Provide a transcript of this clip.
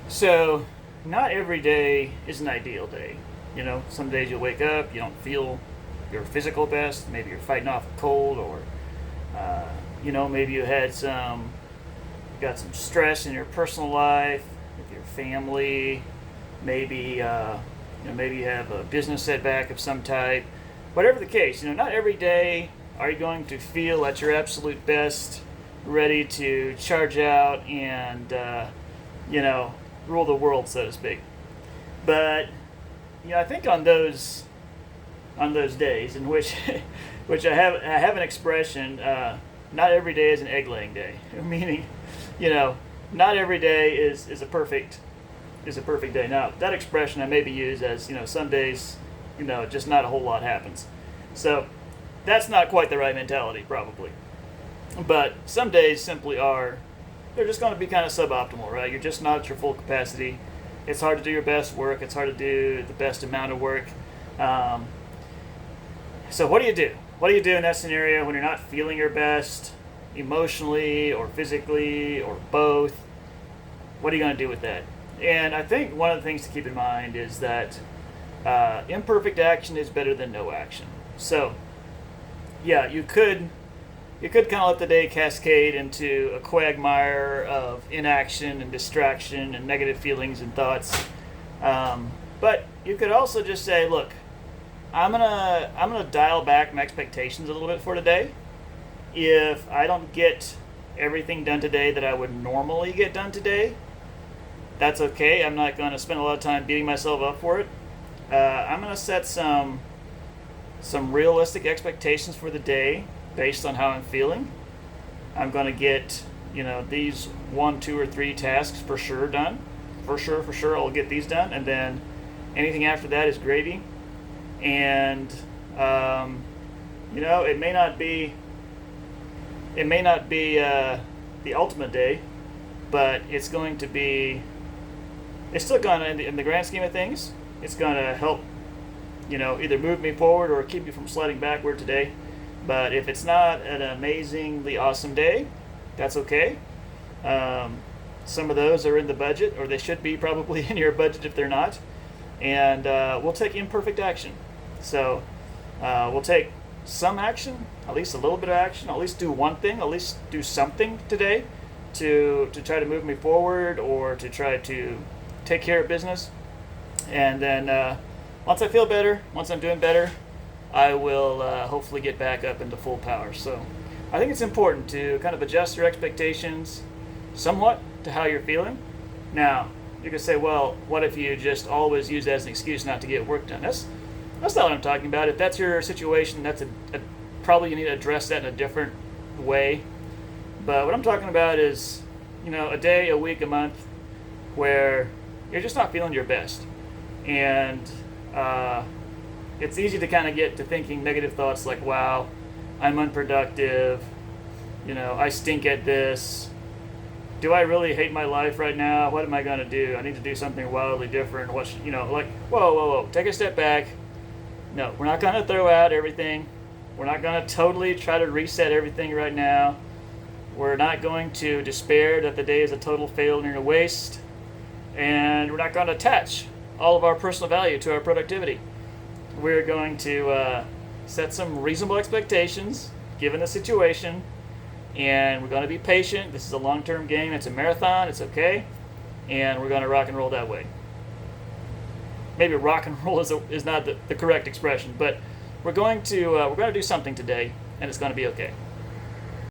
So, not every day is an ideal day. Some days you'll wake up, you don't feel your physical best. Maybe you're fighting off a cold, or maybe got some stress in your personal life with your family. Maybe maybe you have a business setback of some type. Whatever the case, not every day are you going to feel at your absolute best, ready to charge out and you know rule the world, so to speak. But I think on those days in which which I have an expression. Not every day is an egg laying day, meaning, you know, not every day is a perfect day. Now that expression I maybe use as some days, just not a whole lot happens. So that's not quite the right mentality, probably. But some days simply are, they're just going to be kind of suboptimal, right? You're just not at your full capacity. It's hard to do your best work. It's hard to do the best amount of work. Um, so what do you do? What do you do in that scenario when you're not feeling your best, emotionally or physically or both? What are you going to do with that? And I think one of the things to keep in mind is that imperfect action is better than no action. So yeah, you could kind of let the day cascade into a quagmire of inaction and distraction and negative feelings and thoughts. But you could also just say, look, I'm gonna dial back my expectations a little bit for today. If I don't get everything done today that I would normally get done today, that's okay. I'm not gonna spend a lot of time beating myself up for it. I'm gonna set some realistic expectations for the day based on how I'm feeling. I'm going to get, these one, two, or three tasks for sure done. For sure, I'll get these done, and then anything after that is gravy. And it may not be the ultimate day, but it's going to be. It's still going to, in the grand scheme of things, it's going to help, either move me forward or keep me from sliding backward today. But if it's not an amazingly awesome day, that's okay. Some of those are in the budget, or they should be probably in your budget if they're not. And we'll take imperfect action. So we'll take some action, at least a little bit of action, at least do one thing, at least do something today to try to move me forward or to try to take care of business. And then once I feel better, once I'm doing better, I will hopefully get back up into full power. So I think it's important to kind of adjust your expectations somewhat to how you're feeling. Now, you could say, well, what if you just always use that as an excuse not to get work done? That's not what I'm talking about. If that's your situation, that's probably you need to address that in a different way. But what I'm talking about is, a day, a week, a month where you're just not feeling your best. And it's easy to kind of get to thinking negative thoughts like, wow, I'm unproductive, I stink at this. Do I really hate my life right now? What am I going to do? I need to do something wildly different. Like, whoa, take a step back. No, we're not going to throw out everything. We're not going to totally try to reset everything right now. We're not going to despair that the day is a total failure and a waste. And we're not going to attach all of our personal value to our productivity. We're going to set some reasonable expectations given the situation, and we're going to be patient. This is a long-term game. It's a marathon. It's okay, and we're going to rock and roll that way. Maybe rock and roll is not the correct expression, but we're going to do something today, and it's going to be okay.